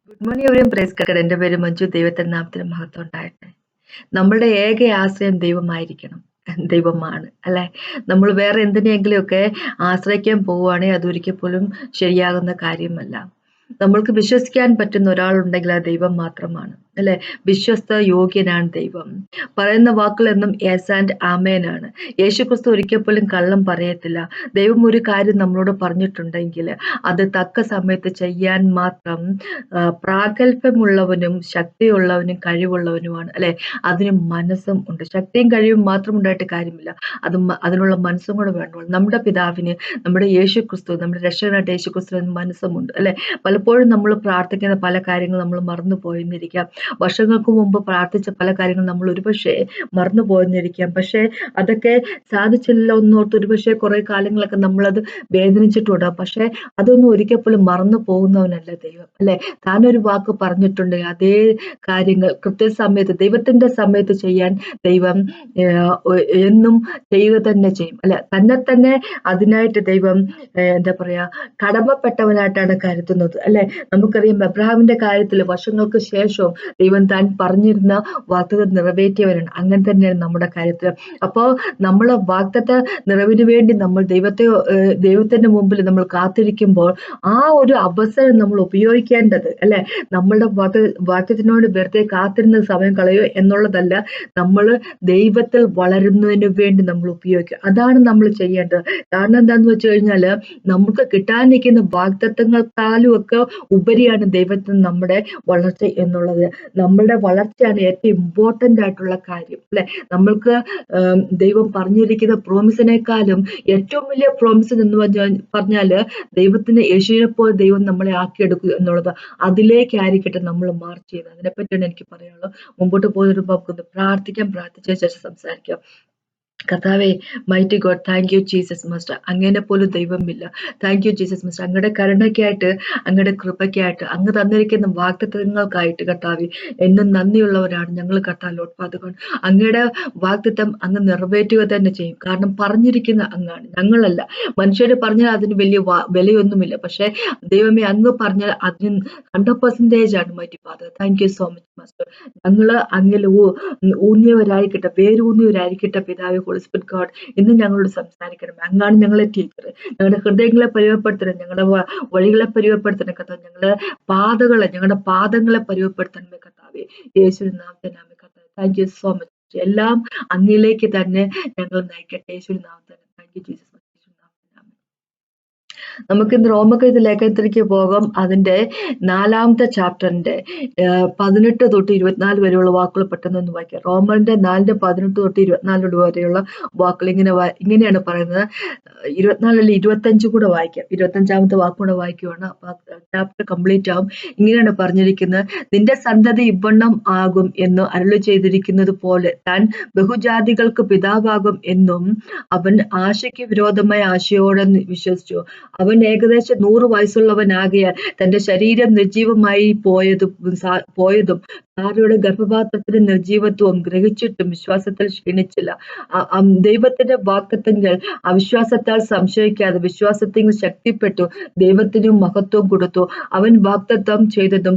Good morning എവരിയും പ്രൈസ് card. എൻ്റെ പേര് മഞ്ജു. ദൈവത്തിന്റെ നാമത്തിന് മഹത്വം ഉണ്ടാകട്ടെ. നമ്മളുടെ ഏക ആശ്രയം ദൈവമായിരിക്കണം. ദൈവമാണ് അല്ലെ. നമ്മൾ വേറെ എന്തിനെങ്കിലുമൊക്കെ ആശ്രയിക്കാൻ പോവുകയാണെങ്കിൽ അതൊരിക്കൽ പോലും ശരിയാകുന്ന കാര്യമല്ല. നമ്മൾക്ക് വിശ്വസിക്കാൻ പറ്റുന്ന ഒരാളുണ്ടെങ്കിൽ അത് ദൈവം മാത്രമാണ് അല്ലെ. വിശ്വസ്ത യോഗ്യനാണ് ദൈവം. പറയുന്ന വാക്കുകളെന്നും യെസ് ആൻഡ് ആമേൻ ആണ്. യേശുക്രിസ്തു ഒരിക്കൽ പോലും കള്ളം പറയത്തില്ല. ദൈവം ഒരു കാര്യം നമ്മളോട് പറഞ്ഞിട്ടുണ്ടെങ്കിൽ അത് തക്ക സമയത്ത് ചെയ്യാൻ മാത്രം പ്രാഗൽഭ്യമുള്ളവനും ശക്തിയുള്ളവനും കഴിവുള്ളവനുമാണ് അല്ലെ. അതിന് മനസ്സും ഉണ്ട്. ശക്തിയും കഴിവും മാത്രം ഉണ്ടായിട്ട് കാര്യമില്ല, അതിനുള്ള മനസ്സും കൂടെ വേണം. നമ്മുടെ പിതാവിന്, നമ്മുടെ യേശുക്രിസ്തു, നമ്മുടെ രക്ഷകനായിട്ട് യേശുക്രിസ്തുവിന് മനസ്സുമുണ്ട് അല്ലെ. പലപ്പോഴും നമ്മൾ പ്രാർത്ഥിക്കുന്ന പല കാര്യങ്ങളും നമ്മൾ മറന്നു പോയെന്നിരിക്കാം. വർഷങ്ങൾക്ക് മുമ്പ് പ്രാർത്ഥിച്ച പല കാര്യങ്ങളും നമ്മൾ ഒരുപക്ഷെ മറന്നു പോയെന്നിരിക്കാം. പക്ഷെ അതൊക്കെ സാധിച്ചില്ലല്ലോ എന്നോർത്ത് ഒരുപക്ഷെ കുറെ കാലങ്ങളൊക്കെ നമ്മളത് വേദനിച്ചിട്ടുണ്ട്. പക്ഷെ അതൊന്നും ഒരിക്കൽ പോലും മറന്നു പോകുന്നവനല്ല ദൈവം അല്ലെ. താനൊരു വാക്ക് പറഞ്ഞിട്ടുണ്ടെങ്കിൽ അതേ കാര്യങ്ങൾ കൃത്യസമയത്ത് ദൈവത്തിന്റെ സമയത്ത് ചെയ്യാൻ ദൈവം എന്നും ചെയ്യുക തന്നെ ചെയ്യും അല്ലെ. തന്നെ അതിനായിട്ട് ദൈവം എന്താ പറയാ കടമപ്പെട്ടവനായിട്ടാണ് കരുതുന്നത് അല്ലെ. നമുക്കറിയാം അബ്രഹാമിന്റെ കാര്യത്തിൽ വർഷങ്ങൾക്ക് ശേഷവും ദൈവം താൻ പറഞ്ഞിരുന്ന വാഗ്ദത്തം നിറവേറ്റിയവരാണ്. അങ്ങനെ തന്നെയാണ് നമ്മുടെ കാര്യത്തിൽ. അപ്പോൾ നമ്മൾ വാഗ്ദത്ത നിറവിന് വേണ്ടി നമ്മൾ ദൈവത്തിന്റെ മുമ്പിൽ നമ്മൾ കാത്തിരിക്കുമ്പോൾ ആ ഒരു അവസരം നമ്മൾ ഉപയോഗിക്കേണ്ടത് അല്ലെ. നമ്മളുടെ വാക്യത്തിനോട് വെറുതെ കാത്തിരുന്ന സമയം കളയോ എന്നുള്ളതല്ല, നമ്മൾ ദൈവത്തിൽ വളരുന്നതിന് വേണ്ടി നമ്മൾ ഉപയോഗിക്കുക. അതാണ് നമ്മൾ ചെയ്യേണ്ടത്. കാരണം എന്താന്ന് വെച്ച് കഴിഞ്ഞാൽ നമുക്ക് കിട്ടാനിരിക്കുന്ന വാഗ്ദത്തങ്ങളെക്കാളും ഒക്കെ ഉപരിയാണ് ദൈവത്തിന് നമ്മുടെ വളർച്ച എന്നുള്ളത്. നമ്മളുടെ വളർച്ചയാണ് ഏറ്റവും ഇമ്പോർട്ടന്റ് ആയിട്ടുള്ള കാര്യം അല്ലെ. നമ്മൾക്ക് ദൈവം പറഞ്ഞിരിക്കുന്ന പ്രോമിസിനേക്കാളും ഏറ്റവും വലിയ പ്രോമിസ് എന്ന് പറഞ്ഞാല് ദൈവത്തിന് യേശുവിനെ പോലെ ദൈവം നമ്മളെ ആക്കിയെടുക്കുക എന്നുള്ളത്. അതിലേക്കായിരിക്കട്ടെ നമ്മൾ മാർച്ച് ചെയ്യുന്നത്. അതിനെപ്പറ്റിയാണ് എനിക്ക് പറയാനുള്ളത്. മുമ്പോട്ട് പോകുന്നതിന് മുമ്പ് നമുക്കൊന്ന് പ്രാർത്ഥിച്ച ശേഷം സംസാരിക്കാം. കർത്താവേ, mighty God, thank you Jesus master. അങ്ങനെ പോലും ദൈവമില്ല. Thank you Jesus master. അങ്ങയുടെ കരുണയ്ക്കായിട്ട്, അങ്ങയുടെ കൃപയ്ക്കായിട്ട്, അങ്ങ് തന്നിരിക്കുന്ന വാഗ്ദത്തങ്ങൾക്കായിട്ട് കർത്താവേ എന്നും നന്ദിയുള്ളവരാണ് ഞങ്ങൾ കർത്താവ്. അതുകൊണ്ട് അങ്ങയുടെ വാഗ്ദത്തം അങ്ങ് നിറവേറ്റുക തന്നെ ചെയ്യും. കാരണം പറഞ്ഞിരിക്കുന്ന അങ്ങാണ്, ഞങ്ങളല്ല. മനുഷ്യര് പറഞ്ഞാൽ അതിന് വലിയ വിലയൊന്നുമില്ല. പക്ഷെ ദൈവമേ, അങ്ങ് പറഞ്ഞാൽ അതിന് 100% ആണ് mighty father. Thank you so much master. ഞങ്ങള് അങ്ങിൽ ഊന്നിയവരായിരിക്കട്ടെ, വേരൂന്നിയവരായിരിക്കട്ടെ പിതാവേ. ഹോളി സ്പിരിറ്റ് ഗോഡ്, ഇന്ന് ഞങ്ങളോട് സംസാരിക്കണം. അങ്ങാണ് ഞങ്ങളെ ടീച്ചർ. ഞങ്ങളുടെ ഹൃദയങ്ങളെ പരിവപ്പെടുത്തണം, ഞങ്ങളുടെ വഴികളെ പരിവപ്പെടുത്തണം കർത്താവ്. ഞങ്ങളുടെ പാദങ്ങളെ പരിവപ്പെടുത്തണമേ കർത്താവേ. യേശുവിൻ നാമത്തിൽ കർത്താവേ. Thank you so much. എല്ലാം അങ്ങിലേക്ക് തന്നെ ഞങ്ങൾ നയിക്കട്ടെ. യേശുവിൻ നാമത്തിൽ താങ്ക് യു ജീസസ്. നമുക്ക് ഇന്ന് റോമക്കെഴുത്ത് ലേഖനത്തിലേക്ക് പോകാം. അതിന്റെ 4ാമത്തെ ചാപ്റ്ററിന്റെ 18 തൊട്ട് 24 വരെയുള്ള വാക്കുകൾ പെട്ടെന്ന് വായിക്കാം. റോമന്റെ 4ന്റെ 18 തൊട്ട് 24 വരെയുള്ള വാക്കുകൾ ഇങ്ങനെയാണ് പറയുന്നത്. 24 25 കൂടെ വായിക്കാം. 25ാമത്തെ വാക്കുകൂടെ വായിക്കുവാണ്. അപ്പൊ ചാപ്റ്റർ കംപ്ലീറ്റ് ആവും. ഇങ്ങനെയാണ് പറഞ്ഞിരിക്കുന്നത്: നിന്റെ സന്തതി ഇവണ്ണം ആകും എന്ന് അരുളി ചെയ്തിരിക്കുന്നത് പോലെ താൻ ബഹുജാതികൾക്ക് പിതാവാകും എന്നും അവൻ ആശയ്ക്ക് വിരോധമായ ആശയോടെ വിശ്വസിച്ചു. അവൻ ഏകദേശം 100 വയസ്സുള്ളവനാകയാൽ തന്റെ ശരീരം നിർജീവമായി പോയതും സാരയുടെ ഗർഭപാത്രത്തിന്റെ നിർജീവത്വവും ഗ്രഹിച്ചിട്ടും വിശ്വാസത്തിൽ ക്ഷീണിച്ചില്ല. ദൈവത്തിന്റെ വാഗ്ദത്തങ്ങൾ അവിശ്വാസത്താൽ സംശയിക്കാതെ വിശ്വാസത്തിൽ ശക്തിപ്പെട്ടു ദൈവത്തിനു മഹത്വം കൊടുത്തു. അവൻ വാഗ്ദത്തം ചെയ്തതു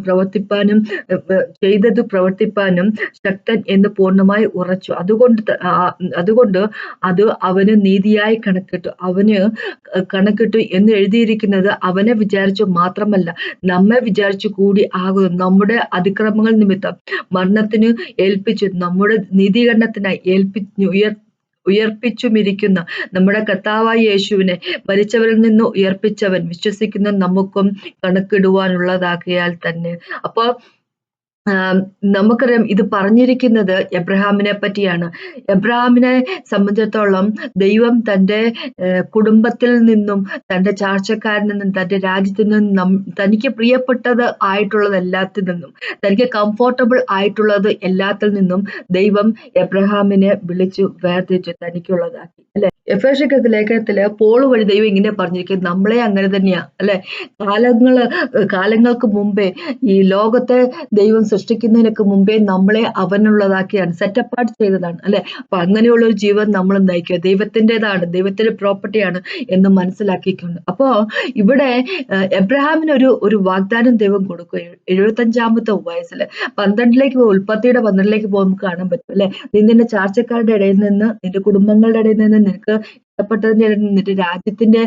പ്രവർത്തിപ്പാനും ശക്തൻ എന്ന് പൂർണ്ണമായി ഉറച്ചു. അതുകൊണ്ട് അത് അവന് നീതിയായി കണക്കിട്ടു എന്ന് എഴുതിയിരിക്കുന്നത് അവനെ വിചാരിച്ചു മാത്രമല്ല, നമ്മെ വിചാരിച്ചു കൂടി ആകുന്നു. നമ്മുടെ അതിക്രമങ്ങൾ നിമിത്തം മരണത്തിന് ഏൽപ്പിച്ചു, നമ്മുടെ നീതീകരണത്തിനായി ഉയർപ്പിച്ചുമിരിക്കുന്ന നമ്മുടെ കർത്താവായ യേശുവിനെ മരിച്ചവരിൽ നിന്ന് ഉയർപ്പിച്ചവൻ വിശ്വസിക്കുന്ന നമുക്കും കണക്കിടുവാനുള്ളതാകയാൽ തന്നെ. അപ്പൊ നമുക്കറിയാം, ഇത് പറഞ്ഞിരിക്കുന്നത് എബ്രഹാമിനെ പറ്റിയാണ്. എബ്രഹാമിനെ സംബന്ധിച്ചിടത്തോളം ദൈവം തൻ്റെ കുടുംബത്തിൽ നിന്നും, തൻ്റെ ചാർച്ചക്കാരിൽ നിന്നും, തൻ്റെ രാജ്യത്തിൽ നിന്നും, തനിക്ക് പ്രിയപ്പെട്ടത് ആയിട്ടുള്ളത് എല്ലാത്തിൽ നിന്നും, തനിക്ക് കംഫോർട്ടബിൾ ആയിട്ടുള്ളത് എല്ലാത്തിൽ നിന്നും ദൈവം എബ്രഹാമിനെ വിളിച്ചു വേർതിരിച്ചു തനിക്കുള്ളതാക്കി അല്ലെ. എഫേസ്യർക്ക് ലേഖനത്തില് പോള് വഴി ദൈവം ഇങ്ങനെ പറഞ്ഞിരിക്കും, നമ്മളെ അങ്ങനെ തന്നെയാ അല്ലെ. കാലങ്ങൾക്ക് മുമ്പേ ഈ ലോകത്തെ ദൈവം സൃഷ്ടിക്കുന്നതിനൊക്കെ മുമ്പേ നമ്മളെ അവനുള്ളതാക്കിയാണ്, സെറ്റപ്പാർട്ട് ചെയ്തതാണ് അല്ലെ. അപ്പൊ അങ്ങനെയുള്ള ഒരു ജീവൻ നമ്മൾ നയിക്കുക ദൈവത്തിൻ്റെതാണ്, ദൈവത്തിന്റെ പ്രോപ്പർട്ടിയാണ് എന്ന് മനസ്സിലാക്കിയിട്ടുണ്ട്. അപ്പോ ഇവിടെ എബ്രഹാമിന് ഒരു വാഗ്ദാനം ദൈവം കൊടുക്കുക 75-ാമത്തെ വയസ്സിൽ 12ലേക്ക് ഉൽപ്പത്തിയുടെ 12ലേക്ക് പോകുമ്പോൾ നമുക്ക് കാണാൻ പറ്റും അല്ലെ. നീ നിന്റെ ചാർച്ചക്കാരുടെ ഇടയിൽ നിന്ന്, നിന്റെ കുടുംബങ്ങളുടെ ഇടയിൽ നിന്ന്, നിനക്ക് ഇഷ്ടപ്പെട്ടതിന്റെ ഇടയിൽ നിന്ന്, നിന്റെ രാജ്യത്തിന്റെ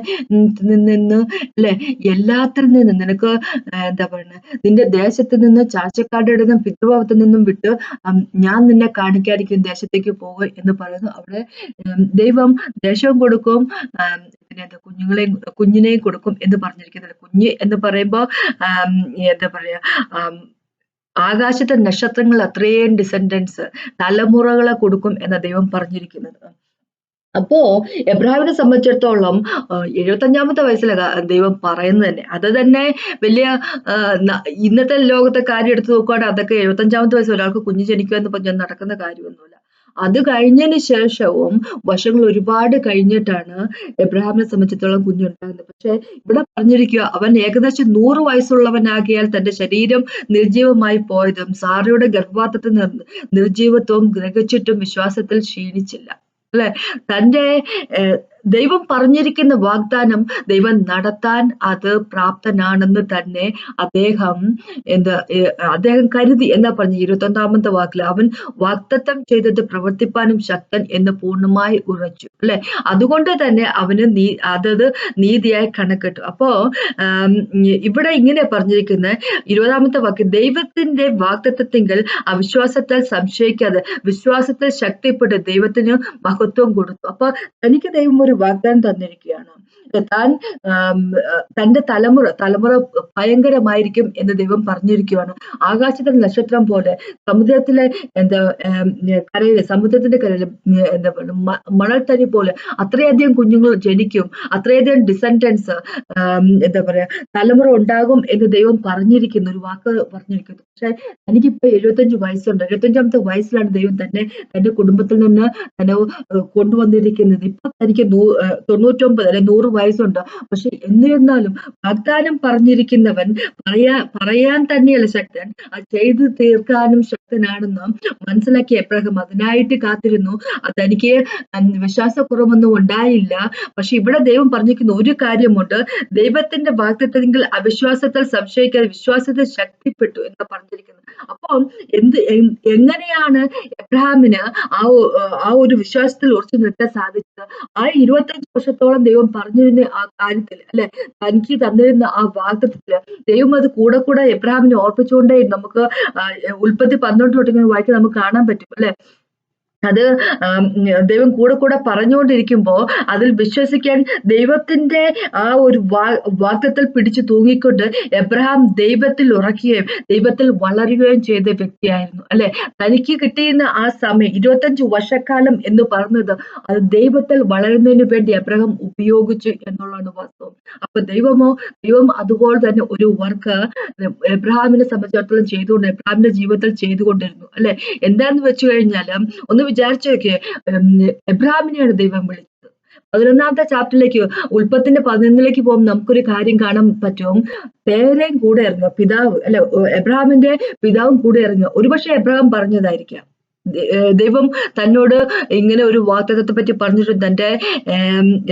നിന്ന് അല്ലെ, എല്ലാത്തിൽ നിന്നും നിനക്ക് എന്താ പറയുന്നത്, നിന്റെ ദേശത്ത് നിന്ന്, ചാർച്ചക്കാരുടെ ഇടയിൽ നിന്നും, പിതൃഭാവത്തിൽ നിന്നും വിട്ട് ഞാൻ നിന്നെ കാണിക്കാതിരിക്കും ദേശത്തേക്ക് പോകുക എന്ന് പറയുന്നു. അവിടെ ദൈവം ദേശവും കൊടുക്കും, പിന്നെ എന്താ കുഞ്ഞിനെയും കൊടുക്കും എന്ന് പറഞ്ഞിരിക്കുന്നത്. കുഞ്ഞ് എന്ന് പറയുമ്പോ എന്താ പറയാ, ആകാശത്തെ നക്ഷത്രങ്ങൾ അത്രയും ഡിസെൻഡൻസ്, തലമുറകളെ കൊടുക്കും എന്ന ദൈവം പറഞ്ഞിരിക്കുന്നത്. അപ്പോ എബ്രഹാമിനെ സംബന്ധിച്ചിടത്തോളം 75-ാമത്തെ വയസ്സിലാണ് ദൈവം പറയുന്നത് തന്നെ. അത് തന്നെ വലിയ ഇന്നത്തെ ലോകത്തെ കാര്യം എടുത്തു നോക്കുകയാണെങ്കിൽ അതൊക്കെ 75-ാമത്തെ വയസ്സിൽ ഒരാൾക്ക് കുഞ്ഞ് ജനിക്കുക എന്ന് പറഞ്ഞാൽ നടക്കുന്ന കാര്യമൊന്നുമില്ല. അത് കഴിഞ്ഞതിന് ശേഷവും വർഷങ്ങൾ ഒരുപാട് കഴിഞ്ഞിട്ടാണ് എബ്രഹാമിനെ സംബന്ധിച്ചിടത്തോളം കുഞ്ഞുണ്ടാകുന്നത്. പക്ഷെ ഇവിടെ പറഞ്ഞിരിക്കുക, അവൻ ഏകദേശം 100 വയസ്സുള്ളവനാകിയാൽ തന്റെ ശരീരം നിർജീവമായി പോയതും സാറയുടെ ഗർഭപാത്രത്തിൽ നിർജീവത്വവും ഗ്രഹിച്ചിട്ടും വിശ്വാസത്തിൽ ക്ഷീണിച്ചില്ല അല്ലെ. തന്റെ ദൈവം പറഞ്ഞിരിക്കുന്ന വാഗ്ദാനം ദൈവം നടത്താൻ അത് പ്രാപ്തനാണെന്ന് തന്നെ അദ്ദേഹം കരുതി എന്നാ പറഞ്ഞു 21-ാമത്തെ വാക്കിൽ, അവൻ വാഗ്ദത്തം ചെയ്തത് പ്രവർത്തിപ്പാനും ശക്തൻ എന്ന് പൂർണ്ണമായി ഉറച്ചു അല്ലെ. അതുകൊണ്ട് തന്നെ അവന് അതത് നീതിയായി കണക്കിട്ടു. അപ്പോ ഇവിടെ ഇങ്ങനെ പറഞ്ഞിരിക്കുന്നത് 20-ാമത്തെ വാക്യം, ദൈവത്തിന്റെ വാഗ്ദത്തത്തിങ്കൽ അവിശ്വാസത്താൽ സംശയിക്കാതെ വിശ്വാസത്തിൽ ശക്തിപ്പെട്ട് ദൈവത്തിന് മഹത്വം കൊടുത്തു. അപ്പൊ തനിക്ക് ദൈവം ഒരു വാഗ്ദാനം തന്നിരിക്കുകയാണ്. തന്റെ തലമുറ ഭയങ്കരമായിരിക്കും എന്ന് ദൈവം പറഞ്ഞിരിക്കുകയാണ്. ആകാശത്തിലെ നക്ഷത്രം പോലെ സമുദ്രത്തിന്റെ കരയില് എന്താ പറയുക, മണൽത്തരി പോലെ അത്രയധികം കുഞ്ഞുങ്ങൾ ജനിക്കും, അത്രയധികം ഡിസെൻഡൻസ് എന്താ പറയാ തലമുറ ഉണ്ടാകും എന്ന് ദൈവം പറഞ്ഞിരിക്കുന്നു, ഒരു വാക്ക് പറഞ്ഞിരിക്കുന്നു. പക്ഷെ എനിക്കിപ്പോ 75 വയസ്സുണ്ട്. 75-ാമത്തെ വയസ്സിലാണ് ദൈവം തന്റെ കുടുംബത്തിൽ നിന്ന് തന്നെ കൊണ്ടുവന്നിരിക്കുന്നത്. ഇപ്പൊ തനിക്ക് 99 അല്ലെ 100 വയസ്സുണ്ട്. പക്ഷെ എന്നിരുന്നാലും വാഗ്ദാനം പറഞ്ഞിരിക്കുന്നവൻ പറയാൻ തന്നെയല്ല ശക്തൻ, അത് ചെയ്തു തീർക്കാനും ശക്തനാണെന്ന് മനസ്സിലാക്കിയ എബ്രഹാം അതിനായിട്ട് കാത്തിരുന്നു. തനിക്ക് വിശ്വാസക്കുറവൊന്നും ഉണ്ടായില്ല. പക്ഷെ ഇവിടെ ദൈവം പറഞ്ഞിരിക്കുന്ന ഒരു കാര്യമുണ്ട്, ദൈവത്തിന്റെ വാഗ്ദത്തത്തിൽ അവിശ്വാസത്താൽ സംശയിക്കാതെ വിശ്വാസത്തിൽ ശക്തിപ്പെട്ടു എന്ന് പറഞ്ഞിരിക്കുന്നത്. അപ്പം എങ്ങനെയാണ് എബ്രഹാമിന് ആ ഒരു വിശ്വാസത്തിൽ ഉറച്ചു നിൽക്കാൻ സാധിച്ചത്? ആ 25 വർഷത്തോളം ദൈവം പറഞ്ഞിരുന്ന ആ കാര്യത്തിൽ അല്ലെ, തനിക്ക് തന്നിരുന്ന ആ വാഗ്ദത്തത്തില് ദൈവം അത് കൂടെ കൂടെ എബ്രഹാമിനെ ഓർപ്പിച്ചുകൊണ്ടേ നമുക്ക് ഉൽപ്പത്തി 12 തൊട്ട് വായിക്കാൻ നമുക്ക് കാണാൻ പറ്റും അല്ലെ. അത് ദൈവം കൂടെ പറഞ്ഞുകൊണ്ടിരിക്കുമ്പോ അതിൽ വിശ്വസിക്കാൻ ദൈവത്തിന്റെ ആ ഒരു വാഗ്ദത്തത്തിൽ പിടിച്ചു തൂങ്ങിക്കൊണ്ട് എബ്രഹാം ദൈവത്തിൽ ഉറക്കുകയും ദൈവത്തിൽ വളരുകയും ചെയ്ത വ്യക്തിയായിരുന്നു അല്ലെ. തനിക്ക് കിട്ടിയിരുന്ന ആ സമയം 25 വർഷക്കാലം എന്ന് പറഞ്ഞത് അത് ദൈവത്തിൽ വളരുന്നതിന് വേണ്ടി എബ്രഹാം ഉപയോഗിച്ചു എന്നുള്ളതാണ് വാസ്തവം. അപ്പൊ ദൈവം അതുപോലെ തന്നെ ഒരു വർക്ക് എബ്രഹാമിനെ സംബന്ധിച്ചിടത്തോളം ചെയ്തുകൊണ്ട് എബ്രഹാമിന്റെ ജീവിതത്തിൽ ചെയ്തുകൊണ്ടിരുന്നു അല്ലെ. എന്താന്ന് വെച്ചു കഴിഞ്ഞാല് ഒന്ന് വിചാരിച്ചു നോക്കിയേ, എബ്രഹാമിനെയാണ് ദൈവം വിളിച്ചത്. 11-ാമത്തെ ചാപ്റ്ററിലേക്ക് ഉൽപ്പത്തിന്റെ 11ലേക്ക് പോകുമ്പോൾ നമുക്കൊരു കാര്യം കാണാൻ പറ്റും. പേരേം കൂടെ ഇറങ്ങുക, പിതാവ് അല്ലെ, എബ്രഹാമിന്റെ പിതാവും കൂടെ ഇറങ്ങുക. ഒരുപക്ഷെ എബ്രഹാം പറഞ്ഞതായിരിക്കാം, ദൈവം തന്നോട് ഇങ്ങനെ ഒരു വാഗ്ദത്തത്തെ പറ്റി പറഞ്ഞിട്ട് തന്റെ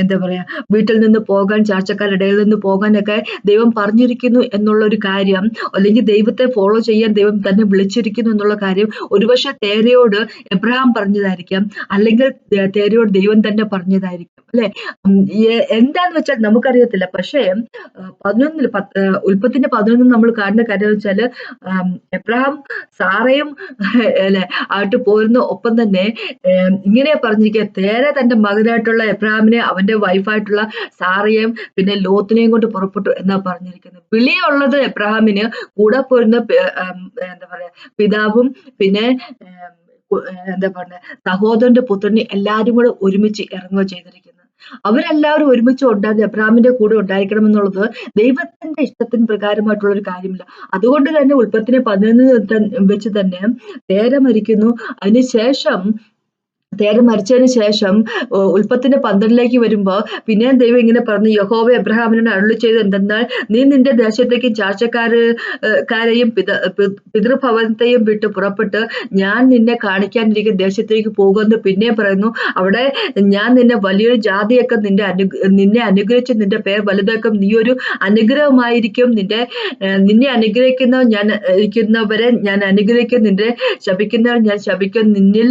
എന്താ പറയാ വീട്ടിൽ നിന്ന് പോകാൻ, ചാർച്ചക്കാരുടെ ഇടയിൽ നിന്ന് പോകാനൊക്കെ ദൈവം പറഞ്ഞിരിക്കുന്നു എന്നുള്ള ഒരു കാര്യം, അല്ലെങ്കിൽ ദൈവത്തെ ഫോളോ ചെയ്യാൻ ദൈവം തന്നെ വിളിച്ചിരിക്കുന്നു എന്നുള്ള കാര്യം ഒരുപക്ഷെ തേരയോട് എബ്രഹാം പറഞ്ഞതായിരിക്കാം, അല്ലെങ്കിൽ തേരയോട് ദൈവം തന്നെ പറഞ്ഞതായിരിക്കും അല്ലെ. എന്താന്ന് വെച്ചാൽ നമുക്കറിയത്തില്ല. പക്ഷേ 11 ഉൽപ്പത്തിന്റെ 11 നമ്മൾ കാണുന്ന കാര്യം വെച്ചാല് എബ്രഹാം സാറയും അല്ലെ ആയിട്ട് പോരുന്ന ഒപ്പം തന്നെ ഇങ്ങനെയാ പറഞ്ഞിരിക്കുക, തേര തന്റെ മകനായിട്ടുള്ള എബ്രഹാമിനെ അവന്റെ വൈഫായിട്ടുള്ള സാറയെയും പിന്നെ ലോത്തിനെയും കൊണ്ട് പുറപ്പെട്ടു എന്നാ പറഞ്ഞിരിക്കുന്നത്. വിളിയുള്ളത് എബ്രഹാമിന്, കൂടെ പോരുന്ന എന്താ പറയാ പിതാവും പിന്നെ എന്താ പറയുക സഹോദരന്റെ പുത്രനെ എല്ലാരും കൂടെ ഒരുമിച്ച് ഇറങ്ങുക ചെയ്തിരിക്കുന്നത്. അവരെല്ലാവരും ഒരുമിച്ച് ഉണ്ടാകുന്ന എബ്രഹാമിന്റെ കൂടെ ഉണ്ടായിരിക്കണം എന്നുള്ളത് ദൈവത്തിന്റെ ഇഷ്ടത്തിന് പ്രകാരമായിട്ടുള്ള ഒരു കാര്യമില്ല. അതുകൊണ്ട് തന്നെ ഉൽപ്പത്തിനെ 11 വെച്ച് തന്നെ തേര മരിക്കുന്നു. അതിനുശേഷം തേര് മരിച്ചതിന് ശേഷം ഉൽപ്പത്തിന്റെ 12 വരുമ്പോ പിന്നെയും ദൈവം ഇങ്ങനെ പറഞ്ഞു, യഹോവ എബ്രഹാമിനോട് അരുളി ചെയ്ത് എന്തെന്നാൽ, നീ നിന്റെ ദേശത്തേക്കും ചാർച്ചക്കാരെയും പിതൃഭവനത്തെയും വിട്ട് പുറപ്പെട്ട് ഞാൻ നിന്നെ കാണിക്കാനിരിക്കുന്ന ദേശത്തേക്ക് പോകുമെന്ന് പിന്നെ പറയുന്നു. അവിടെ ഞാൻ നിന്നെ വലിയൊരു ജാതിയൊക്കെ നിന്നെ അനുഗ്രഹിച്ച് നിന്റെ പേർ വലുതാക്കും, നീ ഒരു അനുഗ്രഹമായിരിക്കും, നിന്നെ ഇരിക്കുന്നവരെ ഞാൻ അനുഗ്രഹിക്കും, നിന്റെ ശപിക്കുന്നവർ ഞാൻ ശപിക്കും, നിന്നിൽ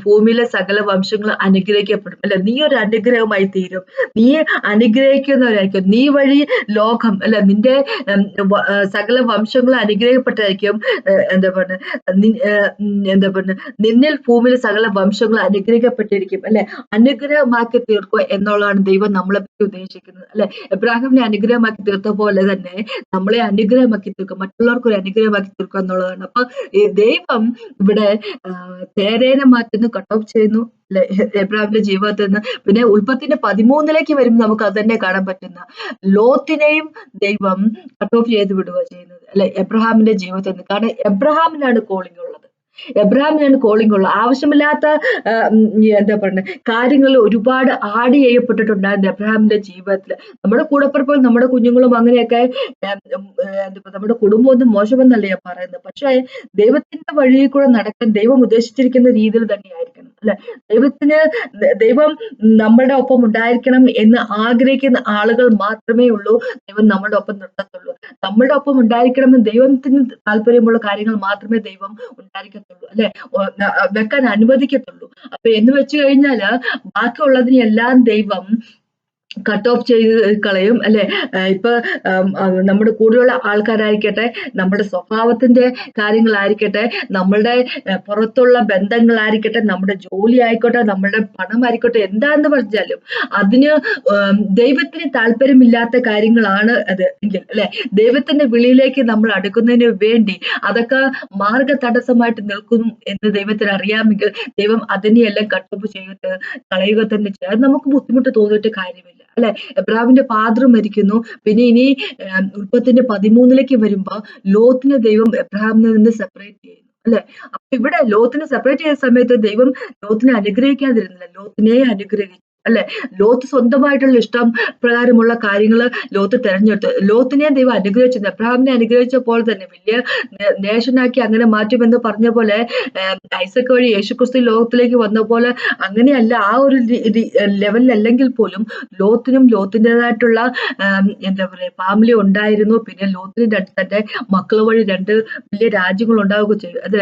ഭൂമിയിലെ സകല വംശങ്ങളും അനുഗ്രഹിക്കപ്പെടും. അല്ലെ, നീ ഒരു അനുഗ്രഹമായി തീരും, നീ അനുഗ്രഹിക്കുന്നവരായിരിക്കും, നീ വഴി ലോകം അല്ലെ നിന്റെ സകല വംശങ്ങളും അനുഗ്രഹിക്കപ്പെട്ടായിരിക്കും. എന്താ പറഞ്ഞ നിന്നിൽ ഭൂമിയിലെ സകല വംശങ്ങളും അനുഗ്രഹിക്കപ്പെട്ടിരിക്കും. അല്ലെ, അനുഗ്രഹമാക്കി തീർക്കുക എന്നുള്ളതാണ് ദൈവം നമ്മളെ പറ്റി ഉദ്ദേശിക്കുന്നത്. അല്ലെ, എബ്രാഹിമിനെ അനുഗ്രഹമാക്കി തീർത്ത പോലെ തന്നെ നമ്മളെ അനുഗ്രഹമാക്കി തീർക്കുക, മറ്റുള്ളവർക്ക് ഒരു അനുഗ്രഹമാക്കി തീർക്കുക എന്നുള്ളതാണ്. അപ്പൊ ഈ ദൈവം ഇവിടെ തേരേനെ മാറ്റുന്നു, കട്ട് ഓഫ് ചെയ്യുന്നു എബ്രാഹിമിന്റെ ജീവിതത്തിൽ നിന്ന്. പിന്നെ ഉൽപ്പത്തിന്റെ 13 വരുമ്പോൾ നമുക്ക് അത് തന്നെ കാണാൻ പറ്റുന്ന, ലോത്തിനെയും ദൈവം കട്ട് ഓഫ് ചെയ്ത് വിടുക ചെയ്യുന്നത് അല്ലെ എബ്രഹാമിന്റെ ജീവിതത്തിൽ നിന്ന്. കാരണം എബ്രഹാമിനാണ് കോളിംഗ് ഉള്ളത്, എബ്രഹാമിനാണ് കോളിംഗ് ഉള്ളത്. ആവശ്യമില്ലാത്ത എന്താ പറയുക കാര്യങ്ങളിൽ ഒരുപാട് ആഡ് ചെയ്യപ്പെട്ടിട്ടുണ്ടായിരുന്നു എബ്രഹാമിന്റെ ജീവിതത്തിൽ. നമ്മുടെ കൂടപ്പിറപ്പുകൾ, നമ്മുടെ കുഞ്ഞുങ്ങളും അങ്ങനെയൊക്കെ നമ്മുടെ കുടുംബം ഒന്നും മോശമെന്നല്ല ഞാൻ പറയുന്നത്. പക്ഷേ ദൈവത്തിന്റെ വഴിയിൽ കൂടെ നടക്കാൻ ദൈവം ഉദ്ദേശിച്ചിരിക്കുന്ന രീതിയിൽ തന്നെയായിരിക്കണം. അല്ലെ, ദൈവം നമ്മുടെ ഒപ്പം ഉണ്ടായിരിക്കണം എന്ന് ആഗ്രഹിക്കുന്ന ആളുകൾ മാത്രമേ ഉള്ളൂ ദൈവം നമ്മുടെ ഒപ്പം നിർത്തത്തുള്ളൂ. നമ്മുടെ ഒപ്പം ഉണ്ടായിരിക്കണമെന്ന് ദൈവത്തിന് താല്പര്യമുള്ള കാര്യങ്ങൾ മാത്രമേ ദൈവം ഉണ്ടായിരിക്കത്തുള്ളൂ, അല്ലെ, വെക്കാൻ അനുവദിക്കത്തുള്ളൂ. അപ്പൊ എന്ന് വെച്ച് കഴിഞ്ഞാല് ബാക്കിയുള്ളതിനെല്ലാം ദൈവം കട്ട് ഓഫ് ചെയ്ത് കളയും. അല്ലെ, ഇപ്പൊ നമ്മുടെ കൂടെയുള്ള ആൾക്കാരായിരിക്കട്ടെ, നമ്മുടെ സ്വഭാവത്തിന്റെ കാര്യങ്ങളായിരിക്കട്ടെ, നമ്മളുടെ പുറത്തുള്ള ബന്ധങ്ങളായിരിക്കട്ടെ, നമ്മുടെ ജോലി ആയിക്കോട്ടെ, നമ്മുടെ പണമായിക്കോട്ടെ, എന്താന്ന് പറഞ്ഞാലും അതിന് ദൈവത്തിന് താല്പര്യമില്ലാത്ത കാര്യങ്ങളാണ് അത് എങ്കിൽ, അല്ലെ, ദൈവത്തിന്റെ വിളിയിലേക്ക് നമ്മൾ അടുക്കുന്നതിന് വേണ്ടി അതൊക്കെ മാർഗ തടസ്സമായിട്ട് നിൽക്കും എന്ന് ദൈവത്തിന് അറിയാമെങ്കിൽ ദൈവം അതിനെയെല്ലാം കട്ട് ഓഫ് ചെയ്തിട്ട് കളയുക തന്നെ ചെയ്യും. അത് നമുക്ക് ബുദ്ധിമുട്ട് തോന്നിയിട്ട് കാര്യമില്ല. അല്ലെ, എബ്രാഹിമിന്റെ ഫാദർ മരിക്കുന്നു. പിന്നെ ഇനി ഉൽപ്പത്തിന്റെ 13 വരുമ്പോ ലോത്തിനെ ദൈവം എബ്രാഹിമിൽ നിന്ന് സെപ്പറേറ്റ് ചെയ്യുന്നു. അല്ലെ, അപ്പൊ ഇവിടെ ലോത്തിനെ സെപ്പറേറ്റ് ചെയ്ത സമയത്ത് ദൈവം ലോത്തിനെ അനുഗ്രഹിക്കാതിരുന്നില്ല, ലോത്തിനെ അനുഗ്രഹിച്ചു. അല്ലെ, ലോത്ത് സ്വന്തമായിട്ടുള്ള ഇഷ്ടം പ്രകാരമുള്ള കാര്യങ്ങൾ ലോത്ത് തെരഞ്ഞെടുത്തു. ലോത്തിനെ ദൈവം അനുഗ്രഹിച്ചു, എബ്രഹാമിനെ അനുഗ്രഹിച്ച പോലെ തന്നെ വലിയ നേഷനാക്കി അങ്ങനെ മാറ്റുമെന്ന് പറഞ്ഞ പോലെ ഐസക് വഴി യേശുക്രിസ്തു ലോകത്തിലേക്ക് വന്ന പോലെ അങ്ങനെയല്ല, ആ ഒരു ലെവലിലല്ലെങ്കിൽ പോലും ലോത്തിനും ലോത്തിൻ്റെതായിട്ടുള്ള എന്താ പറയുക ഫാമിലി ഉണ്ടായിരുന്നു. പിന്നെ ലോത്തിന് തന്റെ മക്കൾ വഴി 2 വലിയ രാജ്യങ്ങൾ ഉണ്ടാവുകയും ചെയ്തു. അത്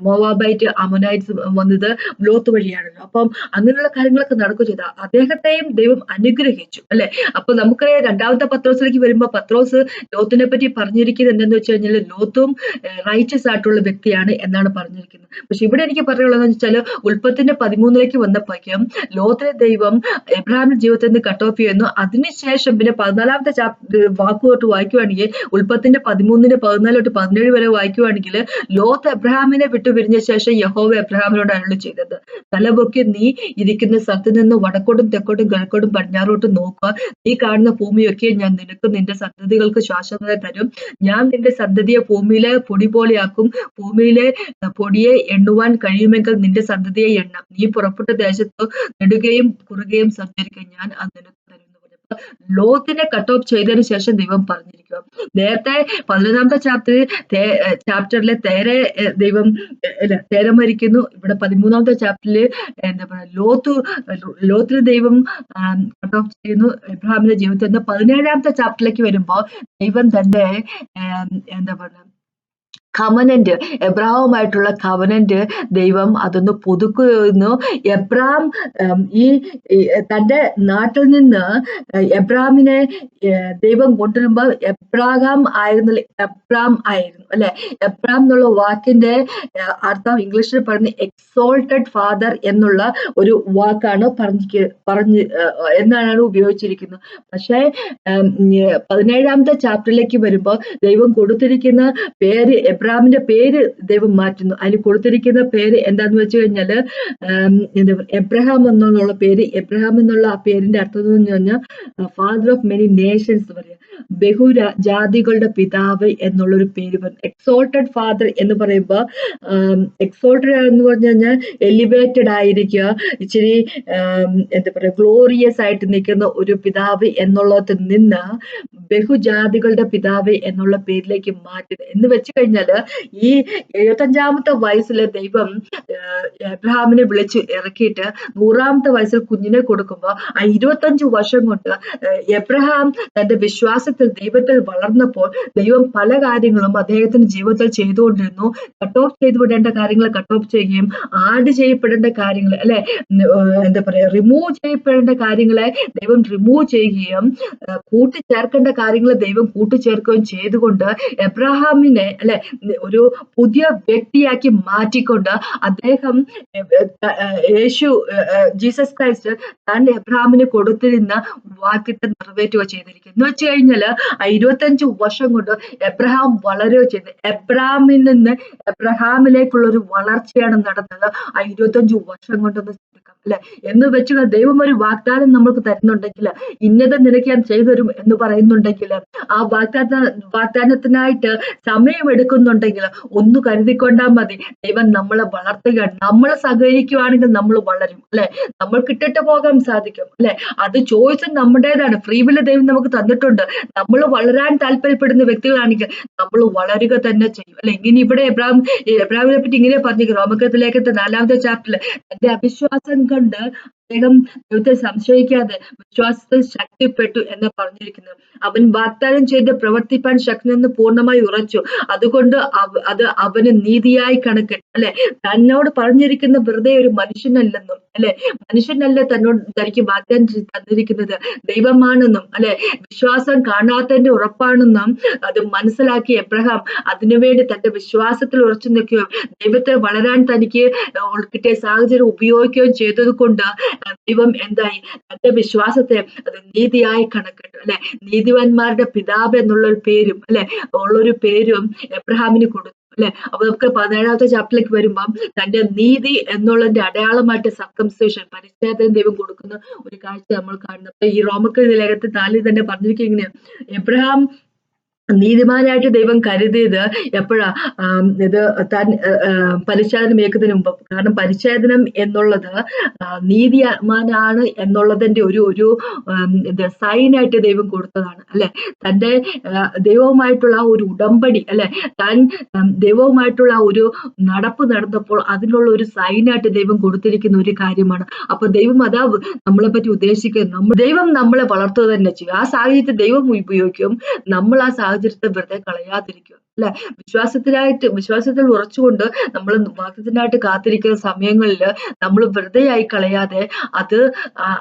മോവാബൈറ്റ്, അമോനൈറ്റ്സ് വന്നത് ലോത്ത് വഴിയാണല്ലോ. അപ്പം അങ്ങനെയുള്ള കാര്യങ്ങളൊക്കെ നടക്കുകയും ചെയ്തു. അദ്ദേഹത്തെയും ദൈവം അനുഗ്രഹിച്ചു. അല്ലെ, അപ്പൊ നമുക്ക് 2-ാമത്തെ പത്രോസിലേക്ക് വരുമ്പോ പത്രോസ് ലോത്തിനെ പറ്റി പറഞ്ഞിരിക്കുന്നത് എന്തെന്ന് വെച്ച് കഴിഞ്ഞാൽ ലോത്തും റൈച്ചസ് ആയിട്ടുള്ള വ്യക്തിയാണ് എന്നാണ് പറഞ്ഞിരിക്കുന്നത്. പക്ഷെ ഇവിടെ എനിക്ക് പറയാനുള്ളതെന്ന് വെച്ചാൽ ഉൽപ്പത്തിന്റെ 13 വന്നപ്പോഴേക്കും ലോത്തിനെ ദൈവം എബ്രഹാമിന്റെ ജീവിതത്തിൽ നിന്ന് കട്ട് ഓഫ് ചെയ്യുന്നു. അതിനുശേഷം പിന്നെ 14-ാമത്തെ വാക്കുതൊട്ട് വായിക്കുവാണെങ്കിൽ, ഉൽപ്പത്തിന്റെ 13-14-17 വരെ വായിക്കുവാണെങ്കിൽ, ലോത്ത് എബ്രഹാമിനെ വിട്ടു പിരിഞ്ഞ ശേഷം യഹോവ എബ്രഹാമിനോട് അരുളി ചെയ്തത്, തലപൊക്കി നീ ഇരിക്കുന്ന സ്ഥലത്ത് നിന്ന് വടക്കോട്ടും തെക്കോട്ടും കിഴക്കോട്ടും പടിഞ്ഞാറോട്ടും നോക്കുക. നീ കാണുന്ന ഭൂമിയൊക്കെ ഞാൻ നിനക്കും നിന്റെ സന്തതികൾക്ക് ശാശ്വതത തരും. ഞാൻ നിന്റെ സന്തതിയെ ഭൂമിയിലെ പൊടി പോലെയാക്കും. ഭൂമിയിലെ പൊടിയെ എണ്ണുവാൻ കഴിയുമെങ്കിൽ നിന്റെ സന്തതിയെ എണ്ണാം. നീ പുറപ്പെട്ട ദേശത്ത് നെടുകയും കുറുകയും സഞ്ചരിക്കുക, ഞാൻ അത് നിനക്ക് തരും. ലോത്തിനെ കട്ട് ഓഫ് ചെയ്തതിനു ശേഷം ദൈവം പറഞ്ഞിരിക്കുക. നേരത്തെ 11-ാമത്തെ ചാപ്റ്ററിലെ ദൈവം തേര മരിക്കുന്നു. ഇവിടെ 13-ാമത്തെ ചാപ്റ്ററിൽ എന്താ പറയുക ലോത്തിന് ദൈവം കട്ട് ഓഫ് ചെയ്യുന്നു എബ്രഹാമിന്റെ ജീവിതത്തിൽ നിന്ന്. 17-ാമത്തെ ചാപ്റ്ററിലേക്ക് വരുമ്പോ ദൈവം തന്റെ എന്താ പറയുക കവനന്റ്, എബ്രഹാമുമായിട്ടുള്ള കവനന്റ് ദൈവം അതൊന്ന് പുതുക്കുന്നു. എബ്രഹാം ഈ തന്റെ നാട്ടിൽ നിന്ന് എബ്രഹാമിനെ ദൈവം കൊണ്ടുവരുമ്പോൾ എബ്രാം ആയിരുന്നു അല്ലെ. എബ്രാം എന്നുള്ള വാക്കിന്റെ അർത്ഥം ഇംഗ്ലീഷിൽ പറഞ്ഞ് എക്സോൾട്ടഡ് ഫാദർ എന്നുള്ള ഒരു വാക്കാണ് എന്നാണ് ഉപയോഗിച്ചിരിക്കുന്നത്. പക്ഷേ 17-ാമത്തെ ചാപ്റ്ററിലേക്ക് വരുമ്പോൾ ദൈവം കൊടുത്തിരിക്കുന്ന പേര് എബ്രഹാമിന്റെ പേര് ദൈവം മാറ്റുന്നു. അതിൽ കൊടുത്തിരിക്കുന്ന പേര് എന്താന്ന് വെച്ച് കഴിഞ്ഞാല് എന്താ പറയുക, എബ്രഹാം എന്നുള്ള പേര്. എബ്രഹാം എന്നുള്ള ആ പേരിന്റെ അർത്ഥം എന്ന് പറഞ്ഞാൽ ഫാദർ ഓഫ് മെനി നേഷൻസ് എന്ന് പറയാം, ജാതികളുടെ പിതാവ് എന്നുള്ളൊരു പേര് പറഞ്ഞു. എക്സോൾട്ടഡ് ഫാദർ എന്ന് പറയുമ്പോൾ എക്സോൾട്ടഡ് എന്ന് പറഞ്ഞു കഴിഞ്ഞാൽ എലിവേറ്റഡ് ആയിരിക്കുക, ഇച്ചിരി എന്താ പറയുക, ഗ്ലോറിയസ് ആയിട്ട് നിൽക്കുന്ന ഒരു പിതാവ് എന്നുള്ളതിൽ നിന്ന് ബഹുജാതികളുടെ പിതാവ് എന്നുള്ള പേരിലേക്ക് മാറ്റുക എന്ന് വെച്ച് കഴിഞ്ഞാല് ഈ 75ാമത്തെ വയസ്സിലെ ദൈവം എബ്രഹാമിനെ വിളിച്ച് ഇറക്കിയിട്ട് 100ാമത്തെ വയസ്സിൽ കുഞ്ഞിനെ കൊടുക്കുമ്പോൾ ആ 25 വർഷം കൊണ്ട് എബ്രഹാം തന്റെ വിശ്വാസത്തിൽ ദൈവത്തിൽ വളർന്നപ്പോൾ ദൈവം പല കാര്യങ്ങളും അദ്ദേഹത്തിന്റെ ജീവിതത്തിൽ ചെയ്തുകൊണ്ടിരുന്നു. കട്ട് ഓഫ് ചെയ്തു വിടേണ്ട കാര്യങ്ങൾ കട്ട് ഓഫ് ചെയ്യുകയും ആഡ് ചെയ്യപ്പെടേണ്ട കാര്യങ്ങൾ അല്ലെ, എന്താ പറയാ, റിമൂവ് ചെയ്യപ്പെടേണ്ട കാര്യങ്ങളെ ദൈവം റിമൂവ് ചെയ്യുകയും കൂട്ടിച്ചേർക്കേണ്ട കാര്യങ്ങൾ ദൈവം കൂട്ടിച്ചേർക്കുകയും ചെയ്തുകൊണ്ട് എബ്രഹാമിനെ അല്ലെ ഒരു പുതിയ വ്യക്തിയാക്കി മാറ്റിക്കൊണ്ട് അദ്ദേഹം ജീസസ് ക്രൈസ്റ്റ് താൻ എബ്രഹാമിന് കൊടുത്തിരുന്ന വാക്യത്തെ നിറവേറ്റുക ചെയ്തിരിക്കുന്നു. എന്ന് വെച്ച് കഴിഞ്ഞാല് ആ 25 വർഷം കൊണ്ട് എബ്രഹാം വളരുകയോ ചെയ്തു. എബ്രഹാമിൽ നിന്ന് എബ്രഹാമിലേക്കുള്ള ഒരു വളർച്ചയാണ് നടന്നത് ആ 25 വർഷം കൊണ്ടെന്ന് അല്ലെ. എന്ന് വെച്ച് ദൈവം ഒരു വാഗ്ദാനം നമ്മൾക്ക് തരുന്നുണ്ടെങ്കിൽ, ഇന്നത് നിനക്ക് ഞാൻ ചെയ്തു തരും എന്ന് പറയുന്നുണ്ടെങ്കിൽ, ആ വാഗ്ദാനത്തിനായിട്ട് സമയമെടുക്കുന്നുണ്ടെങ്കിൽ ഒന്ന് കരുതിക്കൊണ്ടാൽ മതി, ദൈവം നമ്മളെ വളർത്തുകയാണ്. നമ്മൾ സഹകരിക്കുവാണെങ്കിൽ നമ്മൾ വളരും അല്ലെ, നമ്മൾ കിട്ടിട്ട് പോകാൻ സാധിക്കും അല്ലെ. അത് ചോയ്സ് നമ്മുടേതാണ്, ഫ്രീ വില്ല് ദൈവം നമുക്ക് തന്നിട്ടുണ്ട്. നമ്മൾ വളരാൻ താല്പര്യപ്പെടുന്ന വ്യക്തികളാണെങ്കിൽ നമ്മൾ വളരുക തന്നെ ചെയ്യും അല്ലെ. ഇങ്ങനെ ഇവിടെ എബ്രഹാമിനെ പറ്റി ഇങ്ങനെ പറഞ്ഞിരിക്കും റോമക്കത്തിലേക്കത്തെ 4ാമത്തെ ചാപ്റ്ററിൽ, തന്റെ അവിശ്വാസം കൊണ്ട് അദ്ദേഹം ദൈവത്തെ സംശയിക്കാതെ വിശ്വാസത്തിൽ ശക്തിപ്പെട്ടു എന്ന് പറഞ്ഞിരിക്കുന്നത്. അവൻ വാഗ്ദാനം ചെയ്ത് പ്രവർത്തിപ്പാൻ ശക്തനെന്ന് പൂർണ്ണമായി ഉറച്ചു, അതുകൊണ്ട് അത് അവന് നീതിയായി കണക്കിട്ടു അല്ലെ. തന്നോട് പറഞ്ഞിരിക്കുന്ന വെറുതെ ഒരു മനുഷ്യനല്ലെന്നും അല്ലെ, മനുഷ്യനല്ല തനിക്ക് വാഗ്ദാനം തന്നിരിക്കുന്നത്, ദൈവമാണെന്നും അല്ലെ, വിശ്വാസം കാണാത്തതിന്റെ ഉറപ്പാണെന്നും അത് മനസ്സിലാക്കി എബ്രഹാം അതിനുവേണ്ടി തന്റെ വിശ്വാസത്തിൽ ഉറച്ചു നിൽക്കുകയും ദൈവത്തെ വളരാൻ തനിക്ക് കിട്ടിയ സാഹചര്യം ഉപയോഗിക്കുകയും ചെയ്തത് കൊണ്ട് ദൈവം എന്തായി, തന്റെ വിശ്വാസത്തെ അത് നീതിയായി കണക്കിട്ടു അല്ലെ. നീതിവാന്മാരുടെ പിതാവ് എന്നുള്ളൊരു പേരും അല്ലെ ഉള്ളൊരു പേരും എബ്രഹാമിന് കൊടുത്തു അല്ലെ. അപ്പൊ നമുക്ക് 17ാമത്തെ ചാപ്റ്ററിലേക്ക് വരുമ്പം തന്റെ നീതി എന്നുള്ളതിന്റെ അടയാളമായിട്ട് സർക്കംസിഷൻ, പരിച്ഛേദന ദൈവം കൊടുക്കുന്ന ഒരു കാഴ്ച നമ്മൾ കാണുന്നത്. അപ്പൊ ഈ റോമക്കരുടെ ലേഖനത്തിൽ 4 തന്നെ പറഞ്ഞിരിക്കുക ഇങ്ങനെയാണ്, എബ്രഹാം നീതിമാനായിട്ട് ദൈവം കരുതിയത് എപ്പോഴാ, ഇത് താൻ പരിച്ഛേദനം ഏൽക്കുന്നതിന് മുമ്പ്. കാരണം പരിച്ഛേദനം എന്നുള്ളത് നീതിമാനാണ് എന്നുള്ളതിന്റെ ഒരു സൈനായിട്ട് ദൈവം കൊടുത്തതാണ് അല്ലെ. തന്റെ ദൈവവുമായിട്ടുള്ള ഒരു ഉടമ്പടി അല്ലെ, താൻ ദൈവവുമായിട്ടുള്ള ഒരു നടപ്പ് നടന്നപ്പോൾ അതിനുള്ള ഒരു സൈനായിട്ട് ദൈവം കൊടുത്തിരിക്കുന്ന ഒരു കാര്യമാണ്. അപ്പൊ ദൈവം അതാ നമ്മളെ പറ്റി ഉദ്ദേശിക്കുന്നത്. ദൈവം നമ്മളെ വളർത്തുക തന്നെ ചെയ്യും. ആ സാഹചര്യത്തിൽ ദൈവം ഉപയോഗിക്കും, നമ്മൾ ആ സാഹചര്യത്തെ വെറുതെ കളയാതിരിക്കുക അല്ലെ. വിശ്വാസത്തിൽ ഉറച്ചുകൊണ്ട് നമ്മൾ വാക്യത്തിനായിട്ട് കാത്തിരിക്കുന്ന സമയങ്ങളിൽ നമ്മൾ വെറുതെ ആയി കളയാതെ അത്